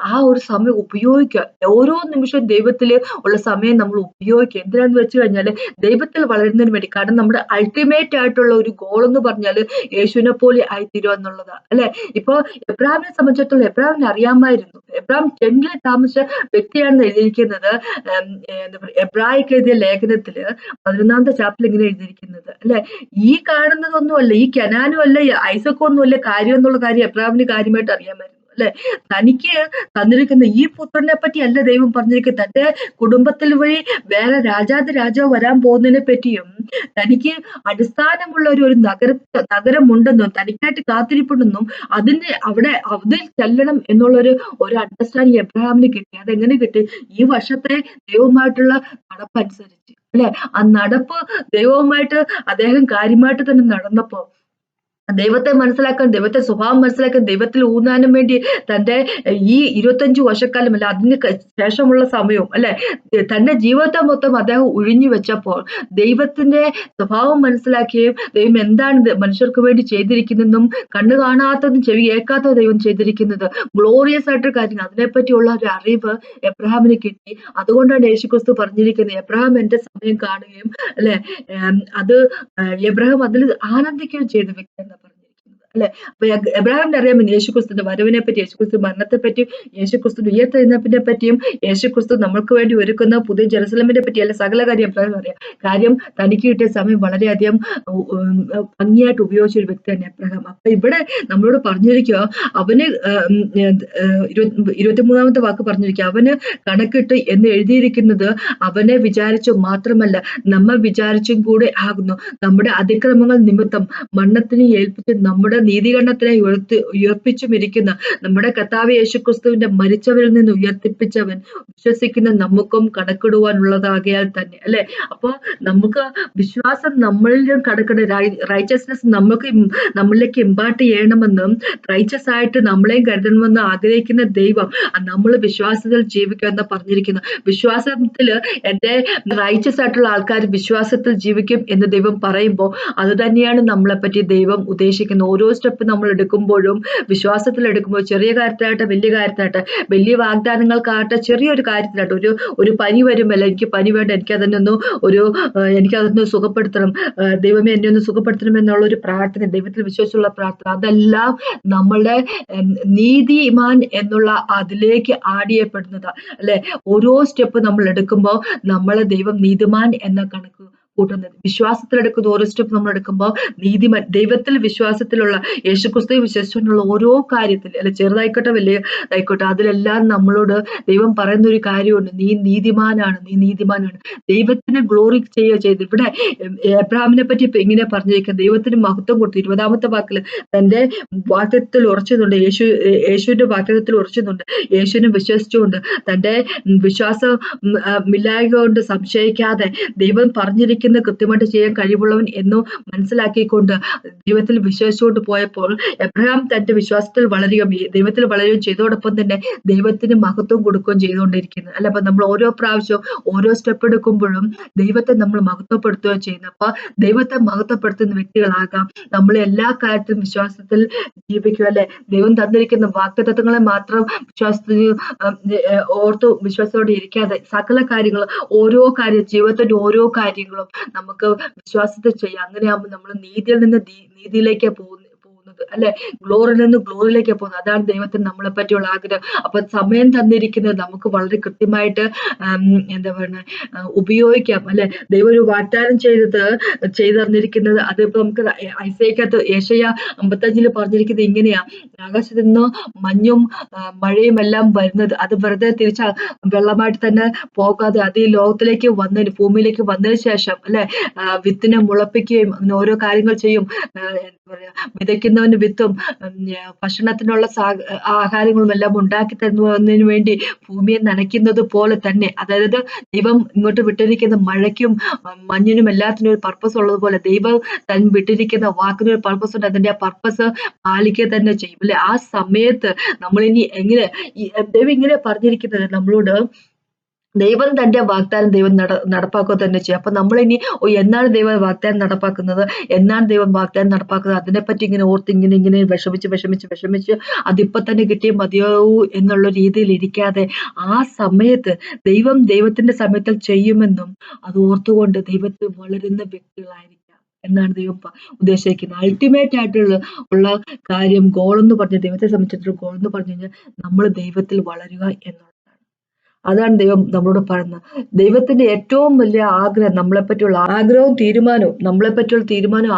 ആ ഒരു സമയം ഉപയോഗിക്കുക. ഓരോ നിമിഷവും ദൈവത്തിൽ ഉള്ള സമയം നമ്മൾ ഉപയോഗിക്കുക. എന്തിനാന്ന് വെച്ച് കഴിഞ്ഞാൽ ദൈവത്തിൽ വളരുന്നതിന് വേണ്ടി. കാരണം നമ്മുടെ അൾട്ടിമേറ്റ് ആയിട്ടുള്ള ഒരു ഗോൾ എന്ന് പറഞ്ഞാൽ യേശുവിനെ പോലെ ആയിത്തീരുക എന്നുള്ളതാണ് അല്ലെ. ഇപ്പൊ എബ്രഹാമിനെ സംബന്ധിച്ചിടത്തോളം എബ്രഹാമിനെ അറിയാമായിരുന്നു. എബ്രഹാം ടെന്റിൽ താമസിച്ച വ്യക്തിയാണെന്ന് എഴുതിയിരിക്കുന്നത്. എബ്രായിക്ക് എഴുതിയ ലേഖനത്തില് 11ാമത്തെ ചാപ്റ്ററിൽ ഇങ്ങനെ എഴുതിയിരിക്കുന്നത് അല്ലെ. ഈ കാണുന്നതൊന്നുമല്ല, ഈ കനാനും അല്ല, ഐസക്കും ഒന്നും അല്ല കാര്യം എന്നുള്ള കാര്യം എബ്രഹാമിന് കാര്യമായിട്ട് അറിയാമായിരുന്നു അല്ലെ. തനിക്ക് തന്നിരിക്കുന്ന ഈ പുത്രനെ പറ്റി അല്ല ദൈവം പറഞ്ഞിരിക്കുന്നത്, തന്റെ കുടുംബത്തിൽ വഴി വേറെ രാജാവ് വരാൻ പോകുന്നതിനെ പറ്റിയും തനിക്ക് അടിസ്ഥാനമുള്ള ഒരു നഗരമുണ്ടെന്നും തനിക്കായിട്ട് കാത്തിരിപ്പുണ്ടെന്നും അതിൽ ചെല്ലണം എന്നുള്ളൊരു അണ്ടർസ്റ്റാൻഡിങ് എബ്രഹാമിന് കിട്ടി. അതെങ്ങനെ കിട്ടി? ഈ വർഷത്തെ ദൈവമായിട്ടുള്ള നടപ്പനുസരിച്ച് അല്ലെ. ആ നടപ്പ് ദൈവവുമായിട്ട് അദ്ദേഹം കാര്യമായിട്ട് തന്നെ നടന്നപ്പോ ദൈവത്തെ മനസ്സിലാക്കാൻ, ദൈവത്തെ സ്വഭാവം മനസ്സിലാക്കാൻ, ദൈവത്തിൽ ഊന്നാനും വേണ്ടി തന്റെ ഈ 25 വർഷക്കാലം അല്ല അതിന് ശേഷമുള്ള സമയവും അല്ലെ, തന്റെ ജീവിതത്തെ മൊത്തം അദ്ദേഹം ഒഴിഞ്ഞു വെച്ചപ്പോൾ ദൈവത്തിന്റെ സ്വഭാവം മനസ്സിലാക്കുകയും ദൈവം എന്താണ് മനുഷ്യർക്ക് വേണ്ടി ചെയ്തിരിക്കുന്നതെന്നും കണ്ണു കാണാത്തതും ചെവി കേൾക്കാത്തതും ദൈവം ചെയ്തിരിക്കുന്നത് ഗ്ലോറിയസ് ആയിട്ടൊരു കാര്യം, അതിനെപ്പറ്റിയുള്ള ഒരു അറിവ് എബ്രഹാമിന് കിട്ടി. അതുകൊണ്ടാണ് യേശുക്രിസ്തു പറഞ്ഞിരിക്കുന്നത്, എബ്രഹാം എന്റെ സമയം കാണുകയും അല്ലെ അത് എബ്രഹാം അതിൽ ആനന്ദിക്കുകയും ചെയ്ത വ്യക്തി എന്നാ പറഞ്ഞിരിക്കുന്നത് അല്ലെ? അപ്പൊ എബ്രഹാമിന് അറിയാം യേശുക്രിസ്തുവിന്റെ വരവിനെ പറ്റി, യേശുക്രിസ്തു മരണത്തെ പറ്റിയും, യേശുക്രിസ്തു ഉയർത്തെഴുന്നേൽപ്പിനെ പറ്റിയും, യേശുക്രിസ്തു നമ്മൾക്ക് വേണ്ടി ഒരുക്കുന്ന പുതിയ ജെറുസലേമിനെ പറ്റി അല്ല സകല കാര്യം എബ്രഹാമിന് അറിയാം. കാര്യം തനിക്ക് കിട്ടിയ സമയം വളരെയധികം ഭംഗിയായിട്ട് ഉപയോഗിച്ച ഒരു വ്യക്തിയാണ് എബ്രഹാം. അപ്പൊ ഇവിടെ നമ്മളോട് പറഞ്ഞിരിക്കുക, അവന് 23-ാമത്തെ വാക്ക് പറഞ്ഞിരിക്കുക, അവന് കണക്കിട്ട് എന്ന് എഴുതിയിരിക്കുന്നത് അവനെ വിചാരിച്ചു മാത്രമല്ല നമ്മൾ വിചാരിച്ചും കൂടെ ആകുന്നു. നമ്മുടെ അതിക്രമങ്ങൾ നിമിത്തം മരണത്തിന് ഏൽപ്പിച്ച് നമ്മുടെ നീതീകരണത്തിനെ ഉയർപ്പിച്ചും ഇരിക്കുന്ന നമ്മുടെ കർത്താവ് യേശുക്രിസ്തുവിന്റെ മരിച്ചവരിൽ നിന്ന് ഉയർത്തിപ്പിച്ചവൻ വിശ്വസിക്കുന്ന നമുക്കും കണക്കിടുവാനുള്ളതാകയാൽ തന്നെ, അല്ലെ? അപ്പൊ നമുക്ക് വിശ്വാസം നമ്മളിലും കണക്കിട, റൈച്ചസ്നെസ് നമ്മളിലേക്ക് ഇമ്പാർട്ട് ചെയ്യണമെന്നും റൈച്ചസ് ആയിട്ട് നമ്മളെയും കരുതണമെന്ന് ആഗ്രഹിക്കുന്ന ദൈവം നമ്മൾ വിശ്വാസത്തിൽ ജീവിക്കുക എന്ന് പറഞ്ഞിരിക്കുന്നു. വിശ്വാസത്തില് എന്റെ റൈച്ചസ് ആയിട്ടുള്ള ആൾക്കാർ വിശ്വാസത്തിൽ ജീവിക്കും എന്ന് ദൈവം പറയുമ്പോൾ അത് തന്നെയാണ് നമ്മളെപ്പറ്റി ദൈവം ഉദ്ദേശിക്കുന്നത്. ഓരോ സ്റ്റെപ്പ് നമ്മൾ എടുക്കുമ്പോഴും വിശ്വാസത്തിൽ എടുക്കുമ്പോൾ, ചെറിയ കാര്യത്തിലായിട്ട് വലിയ കാര്യത്തിലായിട്ട്, വലിയ വാഗ്ദാനങ്ങൾക്കായിട്ട് ചെറിയൊരു കാര്യത്തിലായിട്ട്, ഒരു പനി വരുമല്ല, എനിക്ക് പനി വേണ്ട, എനിക്കതൊന്ന് സുഖപ്പെടുത്തണം, ദൈവമേ എന്നെ ഒന്ന് സുഖപ്പെടുത്തണം എന്നുള്ള ഒരു പ്രാർത്ഥന, ദൈവത്തിൽ വിശ്വസിച്ചുള്ള പ്രാർത്ഥന, അതെല്ലാം നമ്മളുടെ നീതിമാൻ എന്നുള്ള അതിലേക്ക് ആഡ് ചെയ്യപ്പെടുന്നതാ, അല്ലെ? ഓരോ സ്റ്റെപ്പ് നമ്മൾ എടുക്കുമ്പോൾ നമ്മളെ ദൈവം നീതിമാൻ എന്ന കണക്ക് കൂട്ടുന്നത്. വിശ്വാസത്തിൽ എടുക്കുന്ന ഓരോ സ്റ്റെപ്പ് നമ്മൾ എടുക്കുമ്പോൾ നീതിമാൻ, ദൈവത്തിൽ വിശ്വാസത്തിലുള്ള, യേശുക്രിസ്തുവിൽ വിശ്വസിച്ചുകൊണ്ടുള്ള ഓരോ കാര്യത്തിൽ, അല്ലെ, ചെറുതായിക്കോട്ടെ വലിയതായിക്കോട്ടെ, അതിലെല്ലാം നമ്മളോട് ദൈവം പറയുന്ന ഒരു കാര്യമുണ്ട്, നീ നീതിമാനാണ്, നീ നീതിമാനാണ്. ദൈവത്തിന് ഗ്ലോറി ചെയ്യുക ചെയ്ത്. ഇവിടെ എബ്രഹാമിനെ പറ്റി ഇപ്പൊ ഇങ്ങനെ പറഞ്ഞിരിക്കുന്നത്, ദൈവത്തിന് മഹത്വം കൊടുത്തു. 20-ാമത്തെ വാക്കിൽ തന്റെ വാക്തത്വത്തിൽ ഉറച്ചുന്നുണ്ട്, യേശുവിന്റെ വാക്തത്വത്തിൽ ഉറച്ചുന്നുണ്ട്, യേശുവിനെ വിശ്വസിച്ചുകൊണ്ട് തന്റെ വിശ്വാസം മില്ലായ്ക കൊണ്ട് സംശയിക്കാതെ ദൈവം പറഞ്ഞിരിക്കുന്ന കൃത്യമായിട്ട് ചെയ്യാൻ കഴിവുള്ളവൻ എന്നു മനസ്സിലാക്കിക്കൊണ്ട് ദൈവത്തിൽ വിശ്വസിച്ചുകൊണ്ട് പോയപ്പോൾ എബ്രഹാം തന്റെ വിശ്വാസത്തിൽ വളരുകയും ദൈവത്തിൽ വളരുകയും ചെയ്തോടൊപ്പം തന്നെ ദൈവത്തിന് മഹത്വം കൊടുക്കുകയും ചെയ്തുകൊണ്ടിരിക്കുന്നത്, അല്ല? അപ്പൊ നമ്മൾ ഓരോ പ്രാവശ്യവും ഓരോ സ്റ്റെപ്പ് എടുക്കുമ്പോഴും ദൈവത്തെ നമ്മൾ മഹത്വപ്പെടുത്തുകയും ചെയ്യുന്നു. അപ്പൊ ദൈവത്തെ മഹത്വപ്പെടുത്തുന്ന വ്യക്തികളാകാം നമ്മൾ എല്ലാ കാര്യത്തിലും വിശ്വാസത്തിൽ ജീവിക്കുക, അല്ലെ? ദൈവം തന്നിരിക്കുന്ന വാഗ്ദത്തങ്ങളെ മാത്രം വിശ്വാസത്തിൽ ഓർത്തു വിശ്വാസത്തോടെ ഇരിക്കാതെ സകല കാര്യങ്ങളും, ഓരോ കാര്യം, ജീവിതത്തിന്റെ ഓരോ കാര്യങ്ങളും നമുക്ക് വിശ്വാസത്തിൽ ചെയ്യാം. അങ്ങനെയാകുമ്പോൾ നമ്മൾ നീതിയിൽ നിന്ന് നീതിയിലേക്ക് പോകുന്നത്, അല്ലെ? ഗ്ലോറിയിൽ നിന്ന് ഗ്ലോറിയിലേക്ക് പോകുന്നത്. അതാണ് ദൈവത്തിന് നമ്മളെ പറ്റിയുള്ള ആഗ്രഹം. അപ്പൊ സമയം തന്നിരിക്കുന്നത് നമുക്ക് വളരെ കൃത്യമായിട്ട് എന്താ പറയുക, ഉപയോഗിക്കാം, അല്ലെ? ദൈവം ഒരു വാഗ്ദാനം ചെയ്തു തന്നിരിക്കുന്നത്, അതിപ്പോ നമുക്ക് ഐസയ്ക്കകത്ത് ഏശയ്യ 55 പറഞ്ഞിരിക്കുന്നത് ഇങ്ങനെയാ, ആകാശത്ത് നിന്ന് മഞ്ഞും മഴയും എല്ലാം വരുന്നത് അത് വെറുതെ വെള്ളമായിട്ട് തന്നെ പോകാതെ അത് ഈ ലോകത്തിലേക്ക് ഭൂമിയിലേക്ക് വന്നതിന് ശേഷം, അല്ലെ, വിത്തിനെ മുളപ്പിക്കുകയും അങ്ങനെ ഓരോ കാര്യങ്ങൾ ചെയ്യും. എന്താ പറയാ, വിതയ്ക്കുന്നവന് വിത്തും ഭക്ഷണത്തിനുള്ള ആഹാരങ്ങളും എല്ലാം ഉണ്ടാക്കി തരുന്നതിന് വേണ്ടി ഭൂമിയെ നനയ്ക്കുന്നത് പോലെ തന്നെ, അതായത് ദൈവം ഇങ്ങോട്ട് വിട്ടിരിക്കുന്ന മഴയ്ക്കും മഞ്ഞിനും എല്ലാത്തിനും ഒരു പർപ്പസ് ഉള്ളതുപോലെ ദൈവം വിട്ടിരിക്കുന്ന വാക്കിനൊരു പർപ്പസ് ഉണ്ട്. അതിന്റെ ആ പർപ്പസ് പാലിക്കുക തന്നെ ചെയ്യും, അല്ലെ? ആ സമയത്ത് നമ്മളിനി എങ്ങനെ, ദൈവം ഇങ്ങനെ പറഞ്ഞിരിക്കുന്നത് നമ്മളോട്, ദൈവം തന്റെ വാഗ്ദാനം ദൈവം നടപ്പാക്കുക തന്നെ ചെയ്യും. അപ്പൊ നമ്മളിനി എന്നാണ് ദൈവം വാഗ്ദാനം നടപ്പാക്കുന്നത്, എന്നാണ് ദൈവം വാഗ്ദാനം നടപ്പാക്കുന്നത്, അതിനെപ്പറ്റി ഇങ്ങനെ ഓർത്ത് ഇങ്ങനെ വിഷമിച്ച് അതിപ്പോ തന്നെ കിട്ടിയ മതിയാവൂ എന്നുള്ള രീതിയിൽ ഇരിക്കാതെ ആ സമയത്ത് ദൈവത്തിന്റെ സമയത്തിൽ ചെയ്യുമെന്നും അത് ഓർത്തുകൊണ്ട് ദൈവത്തിൽ വളരുന്ന വ്യക്തികളായിരിക്കാം എന്നാണ് ദൈവം ഉദ്ദേശിക്കുന്നത്. അൾട്ടിമേറ്റ് ആയിട്ടുള്ള കാര്യം, ഗോൾ എന്ന് പറഞ്ഞ, ദൈവത്തെ സംബന്ധിച്ചിടത്തോളം ഗോൾ എന്ന് പറഞ്ഞു കഴിഞ്ഞാൽ നമ്മൾ ദൈവത്തിൽ വളരുക എന്നുള്ളതാണ്. അതാണ് ദൈവം നമ്മളോട് പറയുന്നത്. ദൈവത്തിന്റെ ഏറ്റവും വലിയ ആഗ്രഹം, നമ്മളെപ്പറ്റിയുള്ള ആഗ്രഹവും തീരുമാനവും,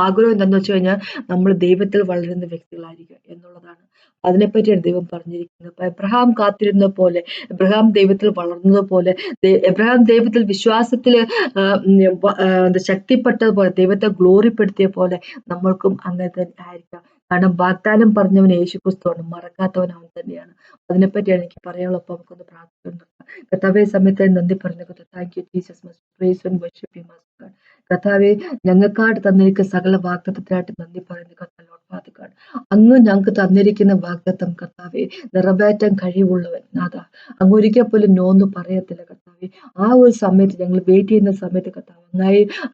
ആഗ്രഹവും എന്താന്ന് വെച്ച് കഴിഞ്ഞാൽ നമ്മൾ ദൈവത്തിൽ വളരുന്ന വ്യക്തികളായിരിക്കുക എന്നുള്ളതാണ്. അതിനെപ്പറ്റിയാണ് ദൈവം പറഞ്ഞിരിക്കുന്നത്. അപ്പൊ എബ്രഹാം കാത്തിരുന്ന പോലെ, എബ്രഹാം ദൈവത്തിൽ വളർന്നതുപോലെ, എബ്രഹാം ദൈവത്തിൽ വിശ്വാസത്തില് ശക്തിപ്പെട്ടതുപോലെ, ദൈവത്തെ ഗ്ലോറിപ്പെടുത്തിയ പോലെ നമ്മൾക്കും അങ്ങനെ തന്നെ ആയിരിക്കാം. കാരണം വാഗ്ദാനം പറഞ്ഞവൻ യേശുക്രിസ്തുവാണ്, മറക്കാത്തവൻ അവൻ തന്നെയാണ്. അതിനെപ്പറ്റിയാണ് എനിക്ക് പറയാനുള്ളത്. അപ്പൊ നമുക്കൊന്ന് പ്രാർത്ഥിക്കുന്നു. കർത്താവെ, സമയത്തെ നന്ദി പറഞ്ഞു. Thank you Jesus, must praise and worship you must God. കർത്താവെ, ഞങ്ങൾക്കായിട്ട് തന്നിരിക്കുന്ന സകല വാഗ്ദത്തത്തിനായിട്ട് നന്ദി പറയുന്നു. കർത്താവ് പാതുകാട്, അങ്ങ് ഞങ്ങൾക്ക് തന്നിരിക്കുന്ന വാഗ്ദത്തം കർത്താവെ നിറവേറ്റാൻ കഴിവുള്ളവൻ നാഥ. അങ്ങ് ഒരിക്കൽ പോലും നോന്ന് പറയത്തില്ല കർത്താവെ. ആ ഒരു സമയത്ത് ഞങ്ങൾ വെയിറ്റ് ചെയ്യുന്ന സമയത്ത് കർത്താവ്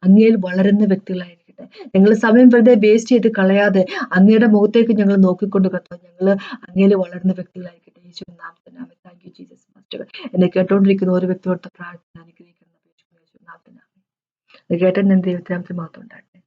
അങ്ങയിൽ വളരുന്ന വ്യക്തികളായിരിക്കട്ടെ. ഞങ്ങൾ സമയം വെറുതെ വേസ്റ്റ് ചെയ്ത് കളയാതെ അങ്ങയുടെ മുഖത്തേക്ക് ഞങ്ങൾ നോക്കിക്കൊണ്ട് കർത്താവ് ഞങ്ങൾ അങ്ങയിൽ വളരുന്ന വ്യക്തികളായിരിക്കട്ടെ. യേശുവിൻ നാമത്തിൽ താങ്ക് യു ജീസസ്. എന്നെ കേട്ടോണ്ടിരിക്കുന്ന ഒരു വ്യക്തിയോട് പ്രാർത്ഥന അനുഗ്രഹിക്കുന്ന കേട്ട ഞാൻ ദൈവത്തെ മാത്രം ഉണ്ടാകട്ടെ.